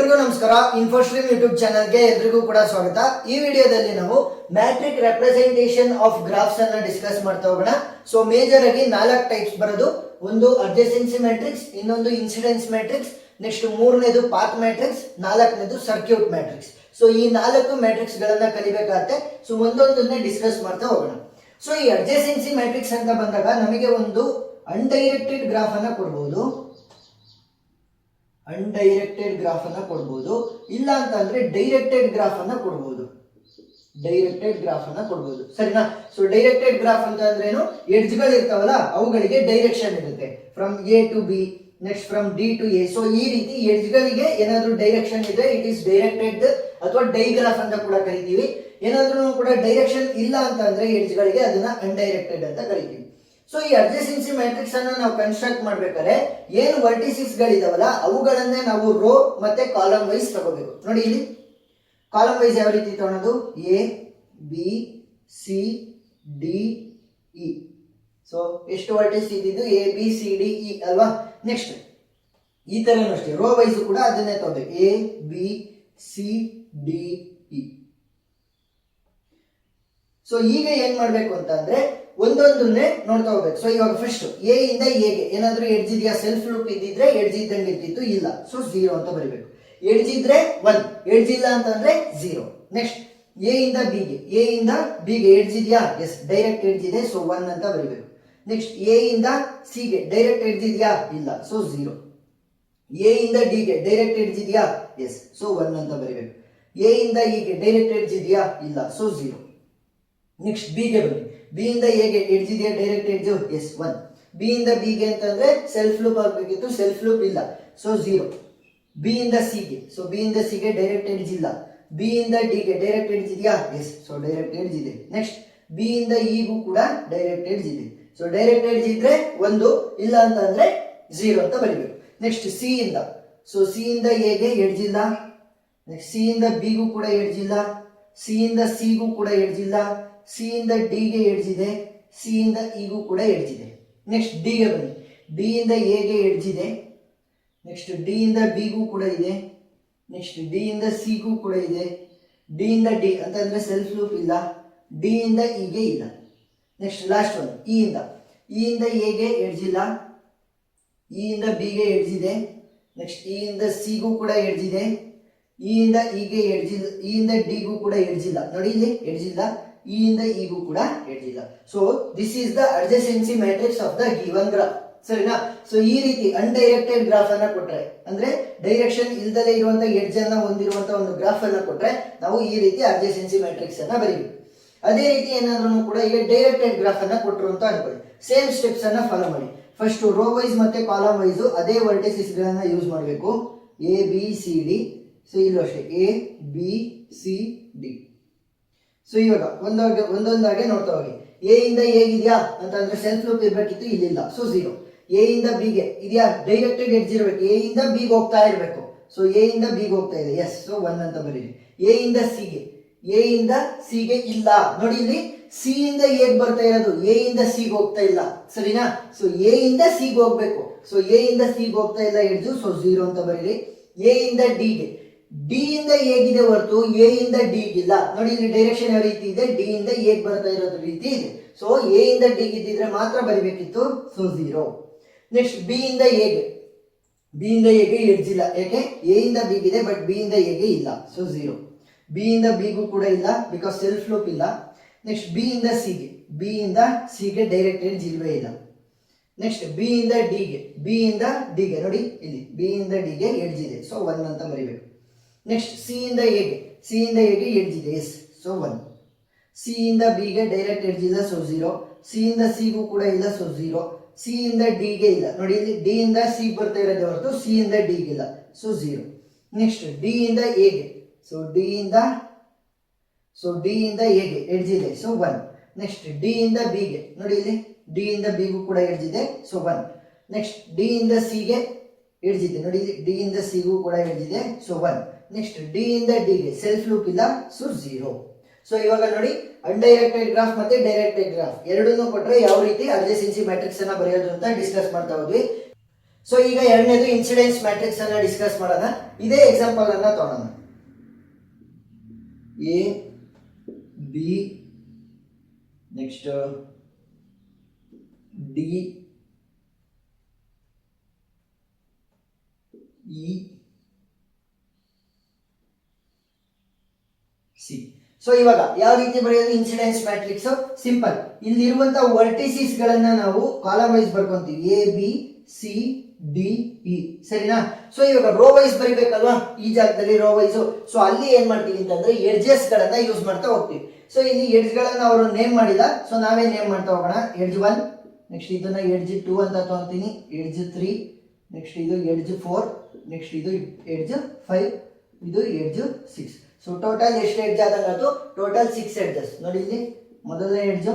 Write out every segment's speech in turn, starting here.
ಎಲ್ರಿಗೂ ನಮಸ್ಕಾರ. ಇನ್ಫೋಸ್ಟ್ರೀಮ್ ಯೂಟ್ಯೂಬ್ ಚಾನಲ್ಗೆ ಎಲ್ರಿಗೂ ಕೂಡ ಸ್ವಾಗತ. ಈ ವಿಡಿಯೋದಲ್ಲಿ ನಾವು ಮ್ಯಾಟ್ರಿಕ್ ರೆಪ್ರೆಸೆಂಟೇಷನ್ ಆಫ್ ಗ್ರಾಫ್ಸ್ ಅನ್ನ ಡಿಸ್ಕಸ್ ಮಾಡ್ತಾ ಹೋಗೋಣ. ಸೊ ಮೇಜರ್ ಆಗಿ 4 ಟೈಪ್ಸ್ ಬರೋದು. ಒಂದು ಅಡ್ಜಸೆನ್ಸಿ ಮ್ಯಾಟ್ರಿಕ್ಸ್, ಇನ್ನೊಂದು ಇನ್ಸಿಡೆನ್ಸ್ ಮ್ಯಾಟ್ರಿಕ್ಸ್, ನೆಕ್ಸ್ಟ್ ಮೂರನೇದು ಪಾತ್ ಮ್ಯಾಟ್ರಿಕ್ಸ್, ನಾಲ್ಕನೇದು ಸರ್ಕ್ಯೂಟ್ ಮ್ಯಾಟ್ರಿಕ್ಸ್. ಸೊ ಈ 4 ಮ್ಯಾಟ್ರಿಕ್ಸ್ ಗಳನ್ನ ಕಲಿಬೇಕಾಗತ್ತೆ. ಸೊ ಒಂದೊಂದನ್ನೇ ಡಿಸ್ಕಸ್ ಮಾಡ್ತಾ ಹೋಗೋಣ. ಸೊ ಈ ಅಡ್ಜಸೆನ್ಸಿ ಮ್ಯಾಟ್ರಿಕ್ಸ್ ಅಂತ ಬಂದಾಗ ನಮಗೆ ಒಂದು ಅನ್ಡೈರೆಕ್ಟೆಡ್ ಗ್ರಾಫ್ ಅನ್ನ ಕೊಡಬಹುದು, ಅನ್ಡೈರೆಕ್ಟೆಡ್ ಗ್ರಾಫ್ ಅನ್ನ ಕೊಡಬಹುದು. ಇಲ್ಲ ಅಂತ ಅಂದ್ರೆ ಡೈರೆಕ್ಟೆಡ್ ಗ್ರಾಫ್ ಅನ್ನ ಕೊಡಬಹುದು, ಡೈರೆಕ್ಟೆಡ್ ಗ್ರಾಫ್ ಅನ್ನ ಕೊಡಬಹುದು. ಸರಿನಾ? ಸೊ ಡೈರೆಕ್ಟೆಡ್ ಗ್ರಾಫ್ ಅಂತ ಅಂದ್ರೇನು? ಎಡ್ಜ್ ಗಳು ಇರ್ತಾವಲ್ಲ ಅವುಗಳಿಗೆ ಡೈರೆಕ್ಷನ್ ಇರುತ್ತೆ. From A to B, next from D to A. So ಈ ರೀತಿ ಎಡ್ಜ್ ಗಳಿಗೆ ಏನಾದ್ರೂ ಡೈರೆಕ್ಷನ್ ಇದ್ರೆ ಇಟ್ ಈಸ್ ಡೈರೆಕ್ಟೆಡ್ ಅಥವಾ ಡೈಗ್ರಾಫ್ ಅಂತ ಕೂಡ ಕರಿತೀವಿ. ಏನಾದ್ರೂ ಕೂಡ ಡೈರೆಕ್ಷನ್ ಇಲ್ಲ ಅಂತ ಅಂದ್ರೆ ಎಡ್ಜ್ ಗಳಿಗೆ ಅದನ್ನ ಅನ್ಡೈರೆಕ್ಟೆಡ್ ಅಂತ ಕರಿತೀವಿ. ಸೊ ಈ ಅಡ್ಜಸೆನ್ಸಿ ಮ್ಯಾಟ್ರಿಕ್ಸ್ ಅನ್ನು ನಾವು ಕನ್ಸ್ಟ್ರಕ್ಟ್ ಮಾಡ್ಬೇಕಾದ್ರೆ ಏನು ವರ್ಟಿಸಿಸ್ ಗಳಿದಾವಲ್ಲ ಅವುಗಳನ್ನೇ ನಾವು ರೋ ಮತ್ತೆ ಕಾಲಮ್ ವೈಸ್ ತಗೋಬೇಕು. ನೋಡಿ ಇಲ್ಲಿ ಕಾಲಮ್ ವೈಸ್ ಯಾವ ರೀತಿ ತಗೊಳ್ಳೋದು? A B C D E. So ಎಷ್ಟು ವರ್ಟಿಸ್ ಇದ್ದಿದ್ದು? A B C D E ಅಲ್ವಾ? ನೆಕ್ಸ್ಟ್ ಈ ತರನು ಅಷ್ಟೇ ರೋ ವೈಸ್ ಕೂಡ ಅದನ್ನೇ ತಗೋಬೇಕು. A B C D E. So ಈಗ ಏನ್ ಮಾಡ್ಬೇಕು ಅಂತ ಅಂದ್ರೆ ಒಂದೊಂದನ್ನೇ ನೋಡ್ತಾ ಹೋಗ್ಬೇಕು. ಸೊ ಇವಾಗ ಫಸ್ಟ್ ಎ ಇಂದ ಎಗೆ ಏನಾದ್ರೂ ಎಡ್ಜ್ ಇದೆಯಾ? ಸೆಲ್ಫ್ ಲೂಪ್ ಇದ್ದಿದ್ರೆ ಎಡ್ಜ್ ಇದ್ದಂಗೆ ಇರ್ತಿತ್ತು, ಇಲ್ಲ. ಸೊ 0 ಅಂತ ಬರೀಬೇಕು. ಎಡ್ಜ್ ಇದ್ರೆ 1, ಎಡ್ಜ್ ಇಲ್ಲ ಅಂತಂದ್ರೆ 0. ನೆಕ್ಸ್ಟ್ ಎ ಇಂದ ಬಿಗೆ, ಎ ಇಂದ ಬಿಗೆ ಎಡ್ಜ್ ಇದೆಯಾ? ಎಸ್, ಡೈರೆಕ್ಟ್ ಎಡ್ಜ್ ಇದೆ. ಸೊ 1 ಅಂತ ಬರೀಬೇಕು. ನೆಕ್ಸ್ಟ್ ಎ ಇಂದ ಸಿಗೆ ಡೈರೆಕ್ಟ್ ಎಡ್ಜ್ ಇದೆಯಾ? ಇಲ್ಲ. ಸೊ 0. ಎ ಇಂದ ಡಿಗೆ ಡೈರೆಕ್ಟ್ ಎಡ್ಜ್ ಇದೆಯಾ? ಎಸ್. ಸೊ 1 ಅಂತ ಬರೀಬೇಕು. ಎ ಇಂದ ಇಗೆ ಡೈರೆಕ್ಟ್ ಎಡ್ಜ್ ಇದೆಯಾ? ಇಲ್ಲ. ಸೊ 0. ನೆಕ್ಸ್ಟ್ ಬಿಗೆ ಬನ್ನಿ. ಬಿ ಇಂದ ಎಗೆ ಎಡ್ಜ್ ಇದೆಯಾ? Direct edge? ಎಸ್, 1. ಬಿ ಇಂದ ಬಿಗೆ ಅಂತಂದ್ರೆ ಸೆಲ್ಫ್ ಲೂಪ್ ಆಗ್ಬೇಕಿತ್ತು, ಸೆಲ್ಫ್ ಲೂಪ್ ಇಲ್ಲ. ಸೊ 0. ಬಿ ಇಂದ ಸಿಗೆ, ಸೊ ಬಿ ಇಂದ ಸಿಗೆ ಡೈರೆಕ್ಟ್ ಎಡ್ಜ್ ಇಲ್ಲ. ಬಿ ಇಂದ ಡಿಗೆ ಡೈರೆಕ್ಟ್ ಎಡ್ಜ್ ಇದೆಯಾ? ಎಸ್. ಸೊ ಡೈರೆಕ್ಟ್ ಎಡ್ಜ್ ಇದೆ. ನೆಕ್ಸ್ಟ್ ಬಿ ಇಂದ ಇಗೂ ಕೂಡ ಡೈರೆಕ್ಟ್ ಎಡ್ಜ್ ಇದೆ. ಸೊ ಡೈರೆಕ್ಟ್ ಎಡ್ಜ್ ಇದ್ರೆ 1, ಇಲ್ಲ ಅಂತಂದ್ರೆ 0 ಅಂತ ಬರೀಬೇಕು. ನೆಕ್ಸ್ಟ್ ಸಿ ಇಂದ, ಸೊ ಸಿ ಇಂದ ಎಗೆ ಎಡ್ಜ್ ಇಲ್ಲ. ನೆಕ್ಸ್ಟ್ ಸಿ ಇಂದ ಬಿಗೂ ಕೂಡ ಎಡ್ಜ್ ಇಲ್ಲ. ಸಿ ಇಂದ ಸಿಗೂ ಕೂಡ ಎಡ್ಜ್ ಇಲ್ಲ. ಸಿ ಇಂದ ಡಿಗೆ ಎಡ್ಜ್ ಇದೆ. ಸಿ ಇಂದ ಇಗೂ ಕೂಡ ಎಡ್ಜ್ ಇದೆ. ನೆಕ್ಸ್ಟ್ ಡಿಗೆ ಬನ್ನಿ. ಡಿ ಇಂದ ಎಗೆ ಎಡ್ಜ್ ಇದೆ. ನೆಕ್ಸ್ಟ್ ಡಿ ಇಂದ ಬಿಗೂ ಕೂಡ ಇದೆ. ನೆಕ್ಸ್ಟ್ ಡಿ ಇಂದ ಸಿಗೂ ಕೂಡ ಇದೆ. ಡಿ ಇಂದ ಡಿ ಅಂತಂದ್ರೆ ಸೆಲ್ಫ್ ಲೂಪ್ ಇಲ್ಲ. ಡಿ ಇಂದ ಇಗೆ ಇಲ್ಲ. ನೆಕ್ಸ್ಟ್ ಲಾಸ್ಟ್ ಒನ್ ಇ ಇಂದ, ಇ ಇಂದ ಎಗೆ ಎಡ್ಜ್ ಇಲ್ಲ. ಇ ಇಂದ ಬಿಗೆ ಎಡ್ಜ್ ಇದೆ. ನೆಕ್ಸ್ಟ್ ಇ ಇಂದ ಸಿಗೂ ಕೂಡ ಎಡ್ಜ್ ಇದೆ. ಇ ಇಂದ ಇಗೆ ಎಡ್ಜ್ ಇಲ್ಲ. ಇ ಇಂದ ಡಿಗೂ ಕೂಡ ಎಡ್ಜ್ ಇಲ್ಲ. ನೋಡಿ ಇಲ್ಲಿ ಎಡ್ಜ್ ಇಲ್ಲ. ಇ ಇಂದ ಇಗೂ ಕೂಡ ಎಡ್ಜ್ ಇಲ್ಲ. So this is the adjacency matrix of the given graph. ಸರಿನಾ? ಸೊ ಈ ರೀತಿ ಅನ್ಡೈರೆಕ್ಟೆಡ್ ಗ್ರಾಫ್ ಅನ್ನ ಕೊಟ್ರೆ, ಅಂದ್ರೆ ಡೈರೆಕ್ಷನ್ ಇಲ್ದಲೇ ಇರುವಂತ ಎಡ್ಜ್ ಅನ್ನ ಹೊಂದಿರುವಂತ ಒಂದು ಗ್ರಾಫ್ ಅನ್ನ ಕೊಟ್ರೆ ನಾವು ಈ ರೀತಿ ಅಡ್ಜಸೆನ್ಸಿ ಮ್ಯಾಟ್ರಿಕ್ಸ್ ಅನ್ನ ಬರೀಬೇಕು. ಅದೇ ರೀತಿ ಏನಾದ್ರೂ ಕೂಡ ಈಗ ಡೈರೆಕ್ಟೆಡ್ ಗ್ರಾಫ್ ಅನ್ನ ಕೊಟ್ಟರು ಅಂತ ಅನ್ಕೊಳ್ಳಿ. ಸೇಮ್ ಸ್ಟೆಪ್ಸ್ ಅನ್ನ ಫಾಲೋ ಮಾಡಿ. ಫಸ್ಟ್ ರೋ ವೈಸ್ ಮತ್ತೆ ಕಾಲಮ್ ವೈಸ್ ಅದೇ ವರ್ಟಿಸಿಸ್ ಗಳನ್ನ ಯೂಸ್ ಮಾಡಬೇಕು. A B C D. So ಇಲ್ಲೂ ಅಷ್ಟೇ A B C D. So ಇವಾಗ ಒಂದೊಂದಾಗೆ ನೋಡ್ತಾ ಹೋಗಿ. ಎ ಇಂದ ಹೇಗಿದ್ಯಾ ಅಂತಂದ್ರೆ ಸೆಲ್ಫ್ ಲೂಪ್ ಇರ್ಬೇಕಿತ್ತು, ಇಲ್ಲಿಲ್ಲ. ಸೊ 0. ಎ ಇಂದ ಬಿಗೆ ಇದೆಯಾ? ಡೈರೆಕ್ಟೆಡ್ ಎಡ್ಜ್ ಇರಬೇಕು. ಎ ಇಂದ ಬಿಗೆ ಹೋಗ್ತಾ ಇರಬೇಕು. ಸೊ ಎ ಇಂದ ಬಿಗೆ ಹೋಗ್ತಾ ಇದೆ. ಎಸ್. ಸೊ 1 ಅಂತ ಬರೀರಿ. ಎ ಇಂದ ಸಿಗೆ, ಎ ಇಂದ ಸಿಗೆ ಇಲ್ಲ. ನೋಡಿ ಇಲ್ಲಿ ಸಿ ಇಂದ ಎಗ್ ಬರ್ತಾ ಇರೋದು, ಎ ಇಂದ ಸಿಗೆ ಹೋಗ್ತಾ ಇಲ್ಲ. ಸರಿನಾ? ಸೊ ಎ ಇಂದ ಸಿಗೆ ಹೋಗ್ಬೇಕು. ಸೊ ಎ ಇಂದ ಸಿಗೆ ಹೋಗ್ತಾ ಇಲ್ಲ ಎಡ್ಜು. ಸೊ 0 ಅಂತ ಬರೀರಿ. ಎ ಇಂದ ಡಿಗೆ, ಡಿ ಇಂದ ಹೇಗಿದೆ ಹೊರತು ಎ ಇಂದ ಡಿಗಿಲ್ಲ. ನೋಡಿ ಇಲ್ಲಿ ಡೈರೆಕ್ಷನ್ ಯಾವ ರೀತಿ ಇದೆ? ಡಿ ಇಂದ ಹೇಗ್ ಬರ್ತಾ ಇರೋದು ರೀತಿ ಇದೆ. ಸೊ ಎ ಇಂದ ಡಿಗೆ ಇದ್ದಿದ್ರೆ ಮಾತ್ರ ಬರಿಬೇಕಿತ್ತು. ಸೊ 0. ನೆಕ್ಸ್ಟ್ ಬಿ ಇಂದ ಎಗೆ, ಬಿ ಇಂದ ಎಗೆ ಎಡ್ಜ್ ಇಲ್ಲ. ಯಾಕೆ? ಎ ಇಂದ ಬಿಗಿದೆ ಬಟ್ ಬಿ ಇಂದ ಎಗೆ ಇಲ್ಲ. ಸೊ 0. ಬಿ ಇಂದ ಬಿಗೂ ಕೂಡ ಇಲ್ಲ, ಬಿಕಾಸ್ ಸೆಲ್ಫ್ ಲೂಪ್ ಇಲ್ಲ. ನೆಕ್ಸ್ಟ್ ಬಿ ಇಂದ ಸಿಗೆ, ಬಿ ಇಂದ ಸಿಗೆ ಡೈರೆಕ್ಟ್ ಎಡ್ಜ್ ಇಲ್ವೇ ಇಲ್ಲ. ನೆಕ್ಸ್ಟ್ ಬಿ ಇಂದ ಡಿಗೆ, ಬಿ ಇಂದ ಡಿಗೆ ನೋಡಿ ಇಲ್ಲಿ ಬಿ ಇಂದ ಡಿಗೆ ಎಡ್ಜ್ ಇದೆ. ಸೊ 1 ಅಂತ ಬರಿಬೇಕು. ನೆಕ್ಸ್ಟ್ ಸಿ ಇಂದ ಎಗೆ, ಸಿ ಇಂದ ಎಗೆ ಎಡ್ಜ್ ಇದೆ. ಎಸ್. ಸೊ 1. ಸಿ ಇಂದ ಬಿಗೆ ಡೈರೆಕ್ಟ್ ಎಡ್ಜ್ ಇಲ್ಲ. ಸೊ 0. ಸಿ ಇಂದ ಸಿಗೂ ಕೂಡ ಇಲ್ಲ. ಸೊ 0. ಸಿ ಇಂದ ಡಿಗೆ ಇಲ್ಲ. ನೋಡಿ ಇಲ್ಲಿ ಡಿ ಇಂದ ಸಿ ಬರ್ತಾ ಇರೋದೇ ಹೊರತು ಸಿ ಇಂದ ಡಿಗೆ ಇಲ್ಲ. ಸೊ 0. ನೆಕ್ಸ್ಟ್ ಡಿ ಇಂದ ಎಗೆ, ಸೊ ಡಿ ಇಂದ ಎಗೆ ಎಡ್ಜ್ ಇದೆ. ಸೊ 1. ನೆಕ್ಸ್ಟ್ ಡಿ ಇಂದ ಬಿಗೆ, ನೋಡಿ ಇಲ್ಲಿ ಡಿ ಇಂದ ಬಿಗೂ ಕೂಡ ಎಡ್ಜ್ ಇದೆ. ಸೊ 1. ನೆಕ್ಸ್ಟ್ ಡಿ ಇಂದ ಸಿಗೆ ಎಡ್ಜ್ ಇದೆ. ನೋಡಿ ಇಲ್ಲಿ ಡಿ ಇಂದ ಸಿಗೂ ಕೂಡ ಎಡ್ಜ್ ಇದೆ. ಸೊ 1. ನೆಕ್ಸ್ಟ್ ಡಿ ಇಂದ ಡಿಗೆ ಸೆಲ್ಫ್ ಲೂಪ್ ಇಲ್ಲ. ಸೊ 0. ಸೊ ಇವಾಗ ನೋಡಿ ಅನ್ಡೈರೆಕ್ಟೆಡ್ ಗ್ರಾಫ್ ಮತ್ತೆ ಡೈರೆಕ್ಟೆಡ್ ಗ್ರಾಫ್ ಎರಡನ್ನೂ ಕೊಟ್ರೆ ಯಾವ ರೀತಿ ಅಡ್ಜಸೆನ್ಸಿ ಮ್ಯಾಟ್ರಿಕ್ಸ್ ಅನ್ನ ಬರೆಯೋದು ಅಂತ ಡಿಸ್ಕಸ್ ಮಾಡ್ತಾ ಹೋದ್ವಿ. ಸೊ ಈಗ ಎರಡನೇದು ಇನ್ಸಿಡೆನ್ಸ್ ಮ್ಯಾಟ್ರಿಕ್ಸ್ ಅನ್ನ ಡಿಸ್ಕಸ್ ಮಾಡೋಣ. ಇದೇ ಎಕ್ಸಾಂಪಲ್ ಅನ್ನ ತಗೊಳ್ಳೋಣ. A B next D E C. So ಇವಾಗ ಯಾವ ರೀತಿ ಬರೆಯೋದು ಇನ್ಸಿಡೆನ್ಸ್ ಮ್ಯಾಟ್ರಿಕ್ಸ್? ಸಿಂಪಲ್. ಇಲ್ಲಿರುವಂತಹ ವರ್ಟಿಸಿಸ್ ಗಳನ್ನ ನಾವು ಕಾಲಮ್ ವೈಸ್ ಬರ್ಕೊಂತೀವಿ, A B C D E, ಸರಿನಾ? ಸೊ ಇವಾಗ ರೋ ವೈಸ್ ಬರಿಬೇಕಲ್ವಾ, ಈ ಜಾಗದಲ್ಲಿ ರೋ ವೈಸ್. ಸೊ ಅಲ್ಲಿ ಏನ್ ಮಾಡ್ತೀವಿ ಅಂತಂದ್ರೆ ಎಡ್ಜಸ್ ಗಳನ್ನ ಯೂಸ್ ಮಾಡ್ತಾ ಹೋಗ್ತೀವಿ. ಸೊ ಇಲ್ಲಿ ಎಡ್ಜ್ ಗಳನ್ನ ಅವರು ನೇಮ್ ಮಾಡಿಲ್ಲ, ಸೊ ನಾವೇ ನೇಮ್ ಮಾಡ್ತಾ ಹೋಗೋಣ. ಎಡ್ಜ್ 1, ನೆಕ್ಸ್ಟ್ ಇದನ್ನ ಎಡ್ಜ್ 2 ಅಂತ ತಗೊಂತೀನಿ, ಎಡ್ಜ್ 3, ನೆಕ್ಸ್ಟ್ ಇದು ಎಡ್ಜ್ 4, ನೆಕ್ಸ್ಟ್ ಇದು ಎಡ್ಜ್ 5, ಇದು ಎಡ್ಜ್ 6. ಸೊ ಟೋಟಲ್ ಎಷ್ಟು ಎಡ್ಜ್ ಆದಂಗಾಯ್ತು? Total 6 edges. ನೋಡಿ ಇಲ್ಲಿ ಮೊದಲನೇ ಎಡ್ಜು,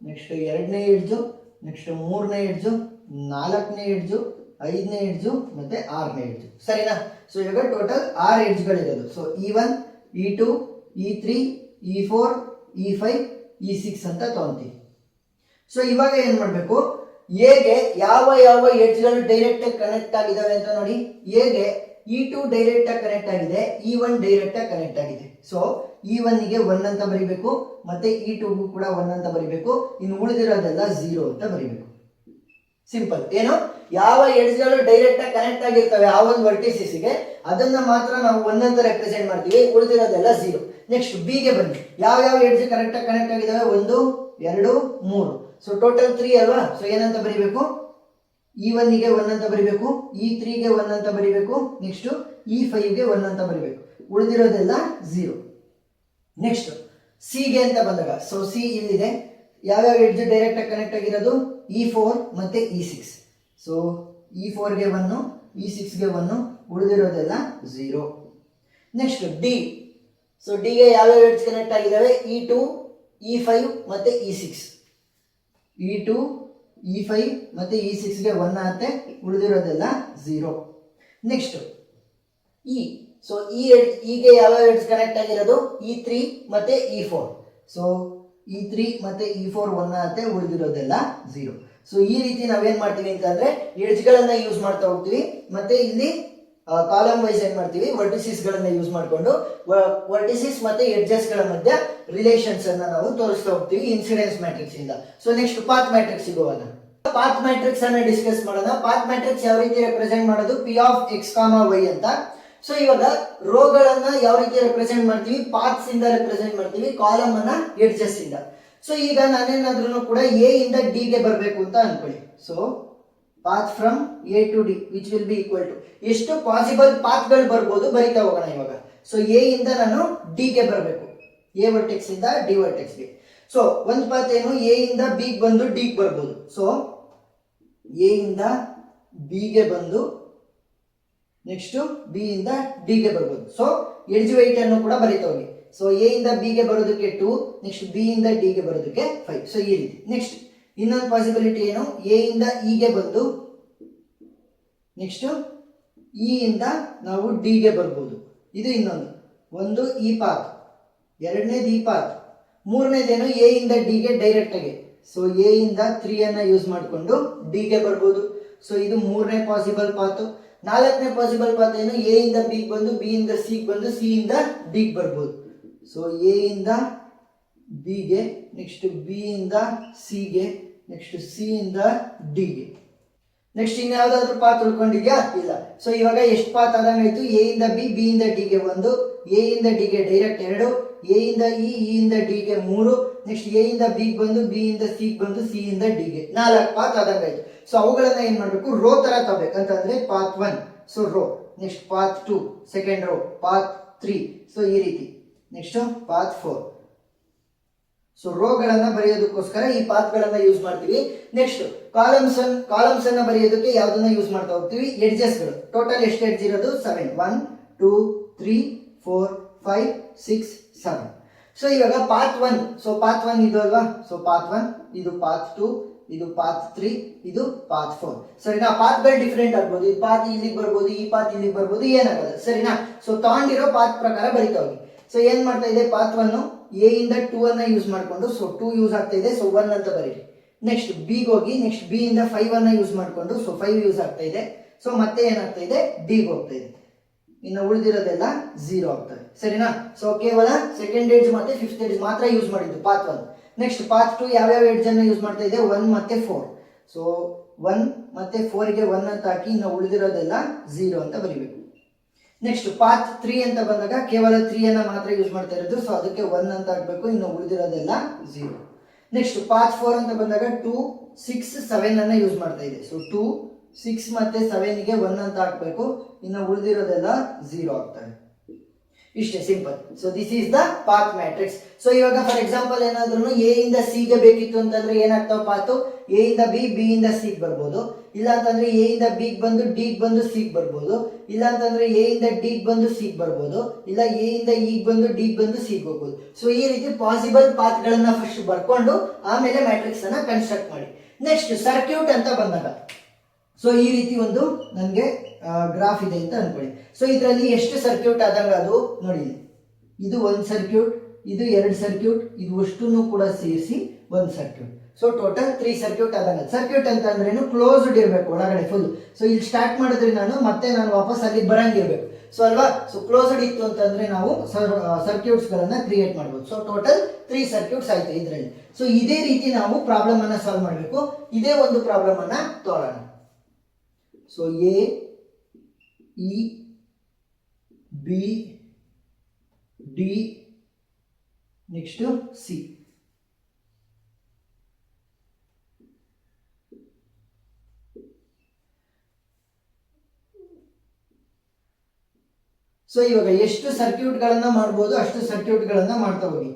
ನೆಕ್ಸ್ಟ್ ಎರಡನೇ ಎಡ್ಜು, ನೆಕ್ಸ್ಟ್ ಮೂರನೇ ಎಡ್ಜು, ನಾಲ್ಕನೇ ಎಡ್ಜು, ಐದನೇ ಎಡ್ಜು ಮತ್ತೆ ಆರನೇ ಎಡ್ಜು, ಸರಿನಾ? ಸೊ ಇವಾಗ total 6 ಎಡ್ಜ್ಗಳಿರೋದು. So E1, E2, E3, E4, E5, E6 ಅಂತ ತಗೊಂತೀವಿ. ಸೊ ಇವಾಗ ಏನ್ ಮಾಡ್ಬೇಕು, ಎಗೆ ಯಾವ ಯಾವ ಎಡ್ಜ್ಗಳು ಡೈರೆಕ್ಟ್ ಆಗಿ ಕನೆಕ್ಟ್ ಆಗಿದಾವೆ ಅಂತ ನೋಡಿ. ಎಗೆ E2 ಡೈರೆಕ್ಟ್ ಆಗಿ ಕನೆಕ್ಟ್ ಆಗಿದೆ, E1 ಡೈರೆಕ್ಟ್ ಆಗಿ ಕನೆಕ್ಟ್ ಆಗಿದೆ. ಸೊ E1 ಗೆ 1 ಅಂತ ಬರಿಬೇಕು, ಮತ್ತೆ E2 ಗೂ ಕೂಡ 1 ಅಂತ ಬರಿಬೇಕು. ಇನ್ನು ಉಳಿದಿರೋದೆಲ್ಲ 0 ಅಂತ ಬರಿಬೇಕು. ಸಿಂಪಲ್. ಏನು, ಯಾವ ಎಡ್ಜ್ಗಳು ಡೈರೆಕ್ಟ್ ಆಗಿ ಕನೆಕ್ಟ್ ಆಗಿರ್ತವೆ ಆ ಒಂದು ವರ್ಟಿಸಿಸ್ ಗೆ ಅದನ್ನ ಮಾತ್ರ ನಾವು 1 ಅಂತ ರೆಪ್ರೆಸೆಂಟ್ ಮಾಡ್ತೀವಿ, ಉಳಿದಿರೋದೆಲ್ಲ 0. ನೆಕ್ಸ್ಟ್ ಬಿ ಗೆ ಬನ್ನಿ. ಯಾವ ಯಾವ ಎಡ್ಜ್ ಕರೆಕ್ಟ್ ಆಗಿ ಕನೆಕ್ಟ್ ಆಗಿದಾವೆ? 1, 2, 3. ಸೊ ಟೋಟಲ್ 3 ಅಲ್ವಾ? ಸೊ ಏನಂತ ಬರಿಬೇಕು? E1 ಗೆ 1 ಅಂತ ಬರಿಬೇಕು, E3 ಗೆ 1 ಅಂತ ಬರಿಬೇಕು, ನೆಕ್ಸ್ಟ್ E5 ಗೆ 1 ಅಂತ ಬರಿಬೇಕು, ಉಳಿದಿರೋದೆಲ್ಲ 0. ನೆಕ್ಸ್ಟ್ ಸಿ ಗೆ ಅಂತ ಬಂದಾಗ, ಸೊ ಸಿ ಇಲ್ಲಿದೆ. ಯಾವ್ಯಾವ ಎಡ್ಜ್ ಡೈರೆಕ್ಟ್ ಆಗಿ ಕನೆಕ್ಟ್ ಆಗಿರೋದು? E4 ಮತ್ತೆ E6. ಸೊ E4 ಗೆ 1, E6 ಗೆ 1, ಉಳಿದಿರೋದೆಲ್ಲ 0. Next D. ಸೊ ಡಿ ಗೆ ಯಾವ್ಯಾವ ಎಡ್ಜ್ ಕನೆಕ್ಟ್ ಆಗಿದಾವೆ? E2, E5 ಮತ್ತೆ E6. E2, E5 ಮತ್ತೆ E6 ಗೆ 1 ಆಗುತ್ತೆ, ಉಳಿದಿರೋದೆಲ್ಲ 0. Next E. ಸೊ ಗೆ ಯಾವ ಎಡ್ಜ್ ಕನೆಕ್ಟ್ ಆಗಿರೋದು? E3 ಮತ್ತೆ E4. ಸೊ E3 ಮತ್ತೆ E4 1 ಆಗುತ್ತೆ, ಉಳಿದಿರೋದೆಲ್ಲ 0. ಸೊ ಈ ರೀತಿ ನಾವೇನ್ ಮಾಡ್ತೀವಿ ಅಂತಂದ್ರೆ ಎಡ್ಜ್ ಗಳನ್ನ ಯೂಸ್ ಮಾಡ್ತಾ ಹೋಗ್ತೀವಿ, ಮತ್ತೆ ಇಲ್ಲಿ ಕಾಲಮ್ ವೈಸ್ ಏನ್ ಮಾಡ್ತೀವಿ, ವರ್ಟಿಸಿಸ್ ಗಳನ್ನ ಯೂಸ್ ಮಾಡ್ಕೊಂಡು ವರ್ಟಿಸಿಸ್ ಮತ್ತೆ ಎಡ್ಜಸ್ ಗಳ ಮಧ್ಯ ರಿಲೇಷನ್ಸ್ ಅನ್ನ ನಾವು ತೋರಿಸ್ತಾ ಹೋಗ್ತೀವಿ ಇನ್ಸಿಡೆನ್ಸ್ ಮ್ಯಾಟ್ರಿಕ್ಸ್ ಇಂದ. ಸೊ ನೆಕ್ಸ್ಟ್ ಪಾತ್ ಮ್ಯಾಟ್ರಿಕ್ಸ್ ಹೋಗೋಣ. ಪಾತ್ ಮ್ಯಾಟ್ರಿಕ್ಸ್ ಅನ್ನ ಡಿಸ್ಕಸ್ ಮಾಡೋಣ. ಪಾತ್ ಮ್ಯಾಟ್ರಿಕ್ಸ್ ಯಾವ ರೀತಿ ರೆಪ್ರೆಸೆಂಟ್ ಮಾಡೋದು? P of x, y ಅಂತ. ಸೊ ಇವಾಗ ರೋ ಗಳನ್ನ ಯಾವ ರೀತಿ ರೆಪ್ರೆಸೆಂಟ್ ಮಾಡ್ತೀವಿ? ಪಾತ್ಸ್ ಇಂದ ರೆಪ್ರೆಸೆಂಟ್ ಮಾಡ್ತೀವಿ, ಕಾಲಮ್ ಅನ್ನ ಎಡ್ಜಸ್ ಇಂದ. ಸೊ ಈಗ ನಾನೇನಾದ್ರೂ ಕೂಡ ಎ ಇಂದ ಡಿ ಗೆ ಬರಬೇಕು ಅಂತ ಅನ್ಕೊಳ್ಳಿ. So path from A to D which will be equal to, ಎಷ್ಟು ಪಾಸಿಬಲ್ ಪಾತ್ ಗಳು ಬರ್ಬೋದು ಬರಿತಾ ಹೋಗೋಣ ಇವಾಗ. ಸೊ ಎ ಇಂದ ನಾನು ಡಿ ಗೆ ಬರಬೇಕು, ಎ ವರ್ಟೆಕ್ಸ್ ಇಂದ ಡಿ ವರ್ಟೆಕ್ಸ್ ಗೆ. ಸೊ ಒಂದು ಪಾತ್ ಏನು, ಎ ಇಂದ ಬಿ ಬಂದು ಡಿ ಗೆ ಬರ್ಬೋದು. ಸೊ ಎ ಇಂದ ಬಿ ಗೆ ಬಂದು ನೆಕ್ಸ್ಟ್ ಬಿ ಇಂದ ಡಿ ಗೆ ಬರ್ಬೋದು. ಸೊ ಎಡ್ಜ್ ವೆಯ್ಟ್ ಅನ್ನು ಕೂಡ ಬರಿತಾ ಹೋಗಿ. ಸೊ ಎ ಇಂದ ಬಿ ಗೆ ಬರೋದಕ್ಕೆ 2, ನೆಕ್ಸ್ಟ್ ಬಿ ಇಂದ ಡಿ ಗೆ ಬರೋದಕ್ಕೆ 5. ಸೊ ಈ ರೀತಿ. ನೆಕ್ಸ್ಟ್ ಇನ್ನೊಂದು ಪಾಸಿಬಿಲಿಟಿ ಏನು, ಎ ಇಂದ ಇ ಗೆ ಬಂದು ನೆಕ್ಸ್ಟ್ ಇ ಇಂದ ನಾವು ಡಿ ಗೆ ಬರ್ಬೋದು. ಇದು ಇನ್ನೊಂದು ಒಂದು ಈ ಪಾತ್, ಎರಡನೇದು ಈ ಪಾತ್, ಮೂರನೇದೇನು ಎ ಇಂದ ಡಿ ಗೆ ಡೈರೆಕ್ಟ್ ಆಗಿ. ಸೊ ಎ ಇಂದ 3 ಅನ್ನ ಯೂಸ್ ಮಾಡಿಕೊಂಡು ಡಿ ಗೆ ಬರ್ಬೋದು. ಸೊ ಇದು ಮೂರನೇ ಪಾಸಿಬಲ್ ಪಾತ್. ನಾಲ್ಕನೇ ಪಾಸಿಬಲ್ ಪಾತ್ ಏನು, ಎ ಇಂದ ಬಿ ಬಂದು ಬಿ ಇಂದ ಸಿ ಬಂದು ಸಿ ಇಂದ ಡಿ ಬರ್ಬೋದು. ಸೊ ಎ ಇಂದ ಬಿ ಗೆ, ನೆಕ್ಸ್ಟ್ ಬಿ ಇಂದ ಸಿ ಗೆ, ನೆಕ್ಸ್ಟ್ ಸಿ ಇಂದ ಡಿ ಗೆ. ನೆಕ್ಸ್ಟ್ ಇನ್ಯಾವುದಾದ್ರೂ ಪಾತ್ ಉಳ್ಕೊಂಡಿದ್ಯಾ? ಇಲ್ಲ. ಸೊ ಇವಾಗ ಎಷ್ಟು ಪಾತ್ ಆದಂಗಾಯ್ತು? ಎ ಇಂದ ಬಿ, ಬಿ ಇಂದ ಡಿ ಗೆ 1, ಎ ಇಂದ ಡಿ ಗೆ ಡೈರೆಕ್ಟ್ 2, ಎ ಇಂದ ಇ, ಇ ಇಂದ ಡಿ ಗೆ 3, ನೆಕ್ಸ್ಟ್ ಎ ಇಂದ ಬಿ ಬಂದು ಬಿ ಇಂದ ಸಿ ಬಂದು ಸಿ ಇಂದ ಡಿ ಗೆ 4 ಪಾತ್ ಆದಂಗಾಯ್ತು. ಸೊ ಅವುಗಳನ್ನ ಏನ್ ಮಾಡ್ಬೇಕು, ರೋ ತರ ತಗೋಬೇಕಂತಂದ್ರೆ path 1, so row, next path 2 second row, path 3, so ಈ ರೀತಿ, ನೆಕ್ಸ್ಟ್ ಪಾತ್ 4. ಸೊ ರೋ ಗಳನ್ನ ಬರೆಯೋದಕ್ಕೋಸ್ಕರ ಈ ಪಾತ್ ಗಳನ್ನ ಯೂಸ್ ಮಾಡ್ತೀವಿ. ನೆಕ್ಸ್ಟ್ ಕಾಲಮ್ಸ್ ಅನ್ನ ಬರೆಯೋದಕ್ಕೆ ಯಾವ್ದನ್ನ ಯೂಸ್ ಮಾಡ್ತಾ ಹೋಗ್ತೀವಿ? ಎಡ್ಜಸ್ ಗಳು. ಟೋಟಲ್ ಎಷ್ಟು ಎಡ್ಜ್ ಇರೋದು? 7. 1, 2, 3, 4, 5, 6, 7. ಸೊ ಇವಾಗ ಪಾತ್ 1, ಸೊ ಪಾತ್ 1 ಇದು ಅಲ್ವಾ? ಸೊ ಪಾತ್ 1, ಇದು ಪಾತ್ 2, ಇದು ಪಾತ್ 3, ಇದು ಪಾತ್ 4. ಸರಿನಾ? ಪಾತ್ಗಳು ಡಿಫ್ರೆಂಟ್ ಆಗ್ಬೋದು. ಈ ಪಾತ್ ಇಲ್ಲಿಗೆ ಬರ್ಬೋದು, ಈ ಪಾತ್ ಇಲ್ಲಿಗೆ ಬರ್ಬೋದು, ಏನಾಗಲ್ಲ. ಸರಿನಾ? ಸೊ ತಗೊಂಡಿರೋ ಪಾತ್ ಪ್ರಕಾರ ಬರಿತಾ ಹೋಗಿ. ಸೊ ಏನ್ ಮಾಡ್ತಾ ಇದೆ ಪಾತ್ 1 ಎ ಇಂದ 2 ಅನ್ನ ಯೂಸ್ ಮಾಡ್ಕೊಂಡು, ಸೊ 2 ಯೂಸ್ ಆಗ್ತಾ ಇದೆ, ಸೊ 1 ಅಂತ ಬರೀರಿ. ನೆಕ್ಸ್ಟ್ ಬಿಗೆ ಹೋಗಿ, ನೆಕ್ಸ್ಟ್ ಬಿ ಇಂದ 5 ಅನ್ನ ಯೂಸ್ ಮಾಡ್ಕೊಂಡು, ಸೊ 5 ಯೂಸ್ ಆಗ್ತಾ ಇದೆ, ಸೊ ಮತ್ತೆ ಏನಾಗ್ತಾ ಇದೆ, ಡಿಗೆ ಹೋಗ್ತಾ ಇದೆ. ಇನ್ನು ಉಳಿದಿರೋದೆಲ್ಲ 0 ಆಗ್ತದೆ. ಸರಿನಾ? ಸೊ ಕೇವಲ ಸೆಕೆಂಡ್ ಎಡ್ಜ್ ಮತ್ತೆ ಫಿಫ್ತ್ ಎಡ್ಜ್ ಮಾತ್ರ ಯೂಸ್ ಮಾಡಿದ್ದು ಪಾತ್ 1. ನೆಕ್ಸ್ಟ್ ಪಾತ್ 2 ಯಾವ್ಯಾವ ಎಡ್ಜ್ ಅನ್ನು ಯೂಸ್ ಮಾಡ್ತಾ ಇದೆ, 1 ಮತ್ತೆ 4. ಸೊ 1 ಮತ್ತೆ 4 ಗೆ 1 ಅಂತ ಹಾಕಿ ಇನ್ನು ಉಳಿದಿರೋದೆಲ್ಲ 0 ಅಂತ ಬರೀಬೇಕು. ನೆಕ್ಸ್ಟ್ ಪಾತ್ 3 ಅಂತ ಬಂದಾಗ ಕೇವಲ 3 ಅನ್ನ ಮಾತ್ರ ಯೂಸ್ ಮಾಡ್ತಾ ಇರೋದು, ಸೊ ಅದಕ್ಕೆ 1 ಅಂತ ಹಾಕ್ಬೇಕು, ಇನ್ನು ಉಳಿದಿರೋದೆಲ್ಲ 0. ನೆಕ್ಸ್ಟ್ ಪಾತ್ 4 ಅಂತ ಬಂದಾಗ 2, 6, 7 ಅನ್ನ ಯೂಸ್ ಮಾಡ್ತಾ ಇದೆ. ಸೊ 2, 6 ಮತ್ತೆ 7 ಗೆ 1 ಅಂತ ಹಾಕ್ಬೇಕು, ಇನ್ನು ಉಳಿದಿರೋದೆಲ್ಲ 0 ಆಗ್ತದೆ. ಇಷ್ಟೇ, simple. So this is the path matrix. So ಇವಾಗ ಫಾರ್ ಎಕ್ಸಾಂಪಲ್ ಏನಾದ್ರೂ ಎ ಇಂದ ಸಿ ಗೆ ಬೇಕಿತ್ತು ಅಂತಂದ್ರೆ ಏನಾಗ್ತಾವ ಪಾತು, ಎ ಇಂದ ಬಿ, ಬಿ ಇಂದ ಸಿ ಬರ್ಬೋದು. ಇಲ್ಲ ಅಂತಂದ್ರೆ ಎ ಇಂದ ಬಿ ಬಂದು ಡಿ ಬಂದು ಸಿ ಬರ್ಬೋದು. ಇಲ್ಲ ಅಂತಂದ್ರೆ ಎ ಇಂದ ಡಿ ಬಂದು ಸಿ ಬರ್ಬೋದು. ಇಲ್ಲ ಎ ಇಂದ ಇ ಬಂದು ಡಿ ಬಂದು ಸಿ ಹೋಗ್ಬೋದು. ಸೊ ಈ ರೀತಿ ಪಾಸಿಬಲ್ ಪಾತ್ ಗಳನ್ನ ಫಸ್ಟ್ ಬರ್ಕೊಂಡು ಆಮೇಲೆ ಮ್ಯಾಟ್ರಿಕ್ಸ್ ಅನ್ನ ಕನ್ಸ್ಟ್ರಕ್ಟ್ ಮಾಡಿ. ನೆಕ್ಸ್ಟ್ ಸರ್ಕ್ಯೂಟ್ ಅಂತ ಬಂದಾಗ, ಸೊ ಈ ರೀತಿ ಒಂದು ನನಗೆ ಗ್ರಾಫ್ ಇದೆ ಅಂತ ಅನ್ಕೊಳ್ಳಿ. ಸೊ ಇದರಲ್ಲಿ ಎಷ್ಟು ಸರ್ಕ್ಯೂಟ್ ಆದಂಗ ಅದು ನೋಡಿ, ಇದು ಒಂದು ಸರ್ಕ್ಯೂಟ್, ಇದು 2 ಸರ್ಕ್ಯೂಟ್, ಇದು ಅಷ್ಟನ್ನು ಕೂಡ ಸೇರಿಸಿ ಒಂದು ಸರ್ಕ್ಯೂಟ್. ಸೊ ಟೋಟಲ್ 3 ಸರ್ಕ್ಯೂಟ್ ಆದಂಗ. ಸರ್ಕ್ಯೂಟ್ ಅಂತ ಅಂದ್ರೇನು, ಕ್ಲೋಸ್ಡ್ ಇರಬೇಕು ಒಳಗಡೆ ಫುಲ್. ಸೊ ಇಲ್ಲಿ ಸ್ಟಾರ್ಟ್ ಮಾಡಿದ್ರೆ ಮತ್ತೆ ನಾನು ವಾಪಸ್ ಅಲ್ಲಿ ಬರಂಗಿರ್ಬೇಕು. ಸೊ ಅಲ್ವಾ, ಸೊ ಕ್ಲೋಸ್ಡ್ ಇತ್ತು ಅಂತಂದ್ರೆ ನಾವು ಸರ್ಕ್ಯೂಟ್ಸ್ ಗಳನ್ನ ಕ್ರಿಯೇಟ್ ಮಾಡಬಹುದು. ಸೊ ಟೋಟಲ್ 3 ಸರ್ಕ್ಯೂಟ್ಸ್ ಆಯ್ತು ಇದರಲ್ಲಿ. ಸೊ ಇದೇ ರೀತಿ ನಾವು ಪ್ರಾಬ್ಲಮ್ ಅನ್ನ ಸಾಲ್ವ್ ಮಾಡಬೇಕು. ಇದೇ ಒಂದು ಪ್ರಾಬ್ಲಮ್ ಅನ್ನ ತಗೊಳ್ಳೋಣ. So A, E, B, D, next C. So ಇವಾಗ ಎಷ್ಟು ಸರ್ಕ್ಯೂಟ್ ಗಳನ್ನ ಮಾಡಬಹುದು ಅಷ್ಟು ಸರ್ಕ್ಯೂಟ್ ಗಳನ್ನ ಮಾಡ್ತಾ ಹೋಗಿ.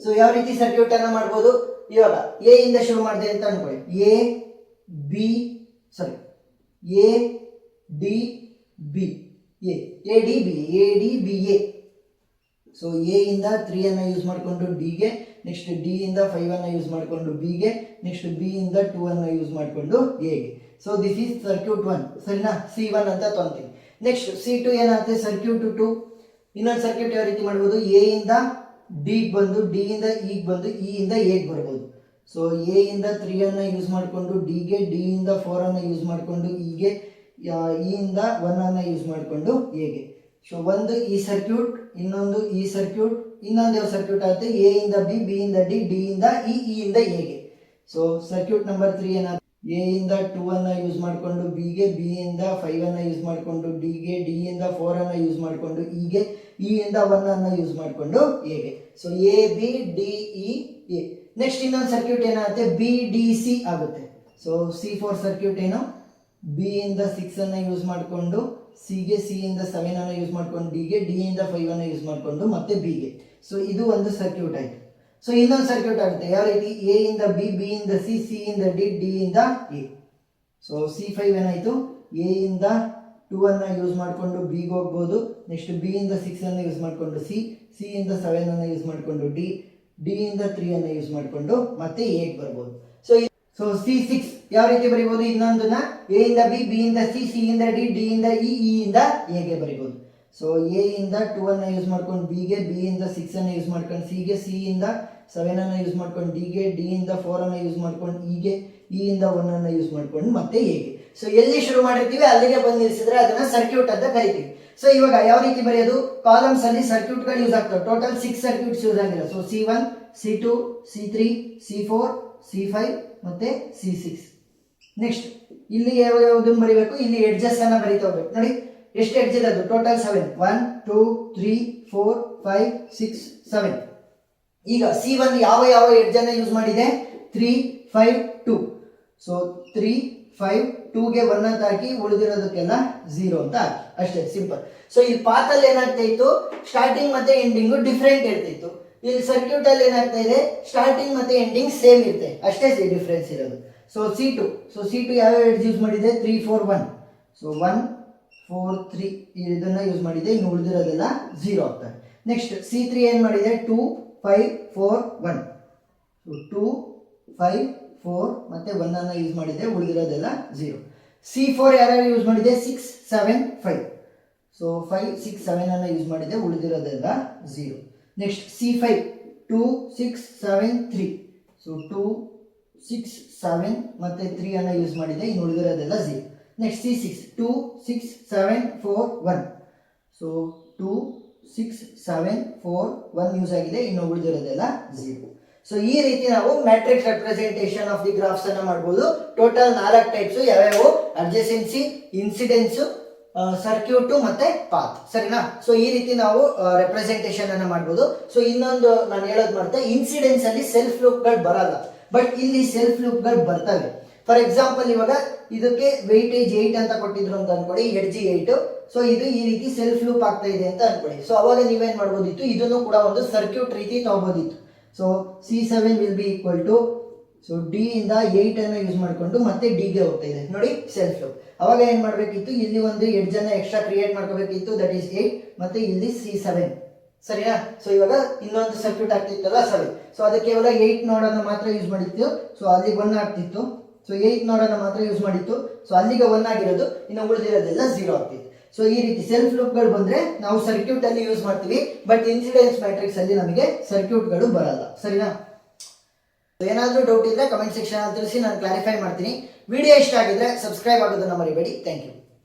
ಸೊ ಯಾವ ರೀತಿ ಸರ್ಕ್ಯೂಟ್ ಅನ್ನ ಮಾಡಬಹುದು, ಇವಾಗ ಎ ಇಂದ ಶುರು ಮಾಡಿದೆ ಅಂತ ಅನ್ಕೊಳ್ಳಿ. A D B, A D B A. So A ಇಂದ 3 ಅನ್ನ ಯೂಸ್ ಮಾಡಿಕೊಂಡು ಡಿ ಗೆ, ನೆಕ್ಸ್ಟ್ ಡಿ ಇಂದ 5 ಅನ್ನ ಯೂಸ್ ಮಾಡಿಕೊಂಡು ಬಿ ಗೆ, ನೆಕ್ಸ್ಟ್ ಬಿ ಇಂದ 2 ಅನ್ನ ಯೂಸ್ ಮಾಡಿಕೊಂಡು ಎ ಗೆ. So this is circuit 1. ಸರಿನಾ? C1 ಅಂತ ತೊಗೊಂತೀವಿ. ನೆಕ್ಸ್ಟ್ C2 ಏನಾಗುತ್ತೆ, ಸರ್ಕ್ಯೂಟ್ 2. ಇನ್ನೊಂದು ಸರ್ಕ್ಯೂಟ್ ಯಾವ ರೀತಿ ಮಾಡ್ಬೋದು, ಎ ಇಂದ ಡಿ ಬಂದು, ಡಿ ಇಂದ ಇ ಬಂದು, ಇ ಇಂದ ಎ ಬರ್ಬೋದು. ಸೊ ಎ ಇಂದ 3 ಅನ್ನ ಯೂಸ್ ಮಾಡಿಕೊಂಡು ಡಿ ಗೆ, ಡಿ ಇಂದ 4 ಅನ್ನ ಯೂಸ್ ಮಾಡಿಕೊಂಡು ಇ ಗೆ, ಇ ಇಂದ 1 ಅನ್ನ ಯೂಸ್ ಮಾಡಿಕೊಂಡು ಎ ಗೆ. ಸೊ ಒಂದು ಈ ಸರ್ಕ್ಯೂಟ್, ಇನ್ನೊಂದು ಈ ಸರ್ಕ್ಯೂಟ್, ಇನ್ನೊಂದು ಯಾವ ಸರ್ಕ್ಯೂಟ್ ಆಗುತ್ತೆ, ಎ ಇಂದ ಬಿ, ಬಿ ಇಂದ ಡಿ, ಡಿ ಇಂದ ಇ, ಇ ಇಂದ ಎ ಗೆ. ಸೊ ಸರ್ಕ್ಯೂಟ್ ನಂಬರ್ 3 ಏನಾಗುತ್ತೆ, ಎ ಇಂದ 2 ಅನ್ನ ಯೂಸ್ ಮಾಡಿಕೊಂಡು ಬಿ ಗೆ, ಬಿ ಇಂದ 5 ಅನ್ನ ಯೂಸ್ ಮಾಡಿಕೊಂಡು ಡಿ ಗೆ, ಡಿ ಇಂದ 4 ಅನ್ನ ಯೂಸ್ ಮಾಡಿಕೊಂಡು ಇ ಗೆ, ಇ ಇಂದ 1 ಅನ್ನ ಯೂಸ್ ಮಾಡಿಕೊಂಡು ಎ ಗೆ. So A B D E A. Next ಇನ್ನೊಂದು ಸರ್ಕ್ಯೂಟ್ ಏನಾಗುತ್ತೆ, ಬಿ ಡಿ ಸಿ ಆಗುತ್ತೆ. ಸೊ C4 ಸರ್ಕ್ಯೂಟ್ ಏನು, ಬಿ ಇಂದ 6 ಅನ್ನ ಯೂಸ್ ಮಾಡಿಕೊಂಡು ಸಿ ಗೆ, ಸಿ ಇಂದ 7 ಅನ್ನ ಯೂಸ್ ಮಾಡ್ಕೊಂಡು ಡಿ ಗೆ, ಡಿ ಇಂದ 5 ಅನ್ನ ಯೂಸ್ ಮಾಡಿಕೊಂಡು ಮತ್ತೆ ಬಿ ಗೆ. ಸೊ ಇದು ಒಂದು ಸರ್ಕ್ಯೂಟ್ ಆಯ್ತು. ಸೊ ಇನ್ನೊಂದು ಸರ್ಕ್ಯೂಟ್ ಆಗುತ್ತೆ ಯಾವ ರೀತಿ, ಎ ಇಂದ ಬಿ, ಬಿ ಇಂದ ಸಿ, ಸಿ ಇಂದ ಡಿ, ಡಿ ಇಂದ ಎ. ಸೊ C5 ಏನಾಯ್ತು, ಎ ಇಂದ 2 ಅನ್ನ ಯೂಸ್ ಮಾಡಿಕೊಂಡು ಬಿ ಗೆ ಹೋಗ್ಬೋದು. ನೆಕ್ಸ್ಟ್ ಬಿ ಇಂದ 6 ಅನ್ನ ಯೂಸ್ ಮಾಡಿಕೊಂಡು ಸಿ, ಸಿ ಇಂದ 7 ಅನ್ನ ಯೂಸ್ ಮಾಡಿಕೊಂಡು ಡಿ, ಡಿ ಇಂದ 3 ಅನ್ನ ಯೂಸ್ ಮಾಡಿಕೊಂಡು ಮತ್ತೆ ಎ ಗೆ ಬರ್ಬೋದು. ಸೊ C6 ಯಾವ ರೀತಿ ಬರೀಬಹುದು, ಇನ್ನೊಂದನ್ನ ಎ ಇಂದ ಬಿ, ಬಿ ಇಂದ ಸಿ, ಸಿ ಇಂದ ಡಿ, ಡಿ ಇಂದ ಇ, ಇ ಇಂದ ಎ ಗೆ ಬರೀಬಹುದು. ಸೊ ಎ ಇಂದ 2 ಅನ್ನ ಯೂಸ್ ಮಾಡ್ಕೊಂಡು ಬಿ ಗೆ, ಬಿ ಇಂದ 6 ಅನ್ನ ಯೂಸ್ ಮಾಡ್ಕೊಂಡು ಸಿ ಗೆ, ಸಿ ಇಂದ 7 ಅನ್ನ ಯೂಸ್ ಮಾಡ್ಕೊಂಡು ಡಿ ಗೆ, ಡಿ ಇಂದ 4 ಅನ್ನ ಯೂಸ್ ಮಾಡ್ಕೊಂಡು ಇ ಗೆ, ಇ ಇಂದ 1 ಅನ್ನ ಯೂಸ್ ಮಾಡ್ಕೊಂಡು ಮತ್ತೆ ಎ ಗೆ. ಸೊ ಎಲ್ಲಿ ಶುರು ಮಾಡಿರ್ತೀವಿ ಅಲ್ಲಿಗೆ ಬಂದು ನಿಲ್ಲಿಸಿದ್ರೆ ಅದನ್ನ ಸರ್ಕ್ಯೂಟ್ ಅಂತ ಕರಿತೀವಿ. ಸೊ ಇವಾಗ ಯಾವ ರೀತಿ ಬರೆಯೋದು, ಕಾಲಮ್ಸ್ ಅಲ್ಲಿ ಸರ್ಕ್ಯೂಟ್ ಗಳು ಯೂಸ್ ಆಗ್ತವೆ. ಟೋಟಲ್ 6 ಸರ್ಕ್ಯೂಟ್ಸ್ ಯೂಸ್ ಆಗಿಲ್ಲ. So C1, C2, C3, C4, C5 ಮತ್ತೆ C6. ನೆಕ್ಸ್ಟ್ ಇಲ್ಲಿ ಯಾವುದನ್ನು ಬರೀಬೇಕು, ಇಲ್ಲಿ ಎಡ್ಜಸ್ ಅನ್ನ ಬರೀತಾ ಹೋಗ್ಬೇಕು. ನೋಡಿ ಎಷ್ಟು ಎಡ್ಜ್ ಇದೆ, ಅದು ಟೋಟಲ್ 7. 1 2 3 4 5 6 7. ಈಗ C1 ಯಾವ ಎಡ್ಜ್ ಅನ್ನ ಯೂಸ್ ಮಾಡಿದೆ, 3 5 2. ಸೊ 3 5 2 ಗೆ 1 ಅಂತ ಹಾಕಿ ಉಳಿದಿರೋದಕ್ಕೆಲ್ಲ 0 ಅಂತ ಹಾಕಿ, ಅಷ್ಟೇ, ಸಿಂಪಲ್. ಸೊ ಈ ಪಾತ್ ಅಲ್ಲಿ ಏನಾಗ್ತಾ ಇತ್ತು, ಸ್ಟಾರ್ಟಿಂಗ್ ಮತ್ತೆ ಎಂಡಿಂಗ್ ಡಿಫ್ರೆಂಟ್ ಇರ್ತಿತ್ತು. ಇಲ್ಲಿ ಸರ್ಕ್ಯೂಟ್ ಅಲ್ಲಿ ಏನಾಗ್ತಾ ಇದೆ, ಸ್ಟಾರ್ಟಿಂಗ್ ಮತ್ತೆ ಎಂಡಿಂಗ್ ಸೇಮ್ ಇರುತ್ತೆ, ಅಷ್ಟೇ ಡಿಫ್ರೆನ್ಸ್ ಇರೋದು. ಸೊ C2 ಯಾವ ಎಡ್ಜ್ ಯೂಸ್ ಮಾಡಿದೆ, 3 4 1. ಸೊ 1 4 3 ಇದನ್ನ ಯೂಸ್ ಮಾಡಿದೆ, ಇನ್ನು ಉಳಿದಿರೋದೆಲ್ಲ 0 ಆಗ್ತದೆ. ನೆಕ್ಸ್ಟ್ C3 ಏನ್ ಮಾಡಿದೆ, 2 5 4 1. ಸೊ 2 5 4 ಮತ್ತೆ 1 ಅನ್ನ ಯೂಸ್ ಮಾಡಿದೆ, ಉಳಿದಿರೋದೆಲ್ಲ 0. C4 ಯಾರ್ಯಾರು ಯೂಸ್ ಮಾಡಿದೆ, 6 7 5. ಸೊ 5 6 7 ಅನ್ನ ಯೂಸ್ ಮಾಡಿದೆ, ಉಳಿದಿರೋದೆಲ್ಲ 0. Next C5 2 6 7 3. ಸೊ 2 6 7 ಮತ್ತೆ 3 ಅನ್ನ ಯೂಸ್ ಮಾಡಿದೆ, ಇನ್ನು ಉಳಿದಿರೋದೆಲ್ಲ 0. Next C6 2 6 7 4 1. ಸೊ 2 6 7 4 1 ಯೂಸ್ ಆಗಿದೆ, ಇನ್ನು ಉಳಿದಿರೋದೆಲ್ಲ 0. ಸೊ ಈ ರೀತಿ ನಾವು matrix representation of the graphs ಅನ್ನ ಮಾಡಬಹುದು. ಟೋಟಲ್ 4 ಟೈಪ್ಸ್ ಯಾವ್ಯಾವು? ಅಡ್ಜಸೆನ್ಸಿ, ಇನ್ಸಿಡೆನ್ಸ್, ಸರ್ಕ್ಯೂಟ್ ಮತ್ತೆ ಪಾತ್. ಸರಿನಾ? ಸೊ ಈ ರೀತಿ ನಾವು ರೆಪ್ರೆಸೆಂಟೇಷನ್ ಅನ್ನ ಮಾಡಬಹುದು. ಸೊ ಇನ್ನೊಂದು ನಾನು ಹೇಳೋದು ಮತ್ತೆ, ಇನ್ಸಿಡೆನ್ಸ್ ಅಲ್ಲಿ ಸೆಲ್ಫ್ ಲೂಪ್ ಗಳು ಬರಲ್ಲ, ಬಟ್ ಇಲ್ಲಿ ಸೆಲ್ಫ್ ಲೂಪ್ ಗಳು ಬರ್ತವೆ. ಫಾರ್ ಎಕ್ಸಾಂಪಲ್ ಇವಾಗ ಇದಕ್ಕೆ ವೆಯ್ಟೇಜ್ 8 ಅಂತ ಕೊಟ್ಟಿದ್ರು ಅಂತ ಅನ್ಕೊಳ್ಳಿ, ಎಡ್ಜಿ 8. ಸೊ ಇದು ಈ ರೀತಿ ಸೆಲ್ಫ್ ಲೂಪ್ ಆಗ್ತಾ ಇದೆ ಅಂತ ಅನ್ಕೊಳ್ಳಿ. ಸೊ ಅವಾಗ ನೀವೇನ್ ಮಾಡ್ಬೋದಿತ್ತು, ಇದನ್ನು ಕೂಡ ಒಂದು ಸರ್ಕ್ಯೂಟ್ ರೀತಿ ತಗೋಬೋದಿತ್ತು. So C7 will be equal to, so D ಇಂದ 8 ಅನ್ನ ಯೂಸ್ ಮಾಡಿಕೊಂಡು ಮತ್ತೆ ಡಿ ಗೆ ಹೋಗ್ತಾ ಇದೆ ನೋಡಿ, ಸೆಲ್ಫ್ ಲೂಪ್. ಅವಾಗ ಏನ್ ಮಾಡ್ಬೇಕಿತ್ತು, ಇಲ್ಲಿ ಒಂದು ಎಡ್ಜ್ ಅನ್ನ ಎಕ್ಸ್ಟ್ರಾ ಕ್ರಿಯೇಟ್ ಮಾಡ್ಕೋಬೇಕಿತ್ತು, ದಟ್ ಈಸ್ 8, ಮತ್ತೆ ಇಲ್ಲಿ C7. ಸರಿನಾ? ಸೊ ಇವಾಗ ಇನ್ನೊಂದು ಸರ್ಕ್ಯೂಟ್ ಆಗ್ತಿತ್ತಲ್ಲ 7. ಸೊ ಅದಕ್ಕೆ ಕೇವಲ 8 ನೋಡ್ ಅನ್ನು ಮಾತ್ರ ಯೂಸ್ ಮಾಡಿತ್ತು. ಸೊ ಅಲ್ಲಿ 1 ಆಗ್ತಿತ್ತು. ಸೊ 8 ನೋಡ್ ಅನ್ನು ಮಾತ್ರ ಯೂಸ್ ಮಾಡಿತ್ತು. ಸೊ ಅಲ್ಲಿಗೆ 1 ಆಗಿರೋದು, ಇನ್ನು ಉಳಿದಿರೋದೆಲ್ಲ 0 ಆಗ್ತಿತ್ತು. ಸೊ ಈ ರೀತಿ ಸೆಲ್ಫ್ ಲೂಪ್ ಗಳು ಬಂದ್ರೆ ನಾವು ಸರ್ಕ್ಯೂಟ್ ಅಲ್ಲಿ ಯೂಸ್ ಮಾಡ್ತೀವಿ, ಬಟ್ ಇನ್ಸಿಡೆನ್ಸ್ ಮ್ಯಾಟ್ರಿಕ್ಸ್ ಅಲ್ಲಿ ನಮಗೆ ಸರ್ಕ್ಯೂಟ್ ಗಳು ಬರಲ್ಲ. ಸರಿನಾ? ಏನಾದ್ರೂ ಡೌಟ್ ಇದ್ರೆ ಕಮೆಂಟ್ ಸೆಕ್ಷನ್ ಅಲ್ಲಿ ತಿಳಿಸಿ, ನಾನು ಕ್ಲಾರಿಫೈ ಮಾಡ್ತೀನಿ. ವಿಡಿಯೋ ಇಷ್ಟ ಆಗಿದ್ರೆ ಸಬ್ಸ್ಕ್ರೈಬ್ ಆಗೋದನ್ನ ಮರಿಬೇಡಿ. Thank you.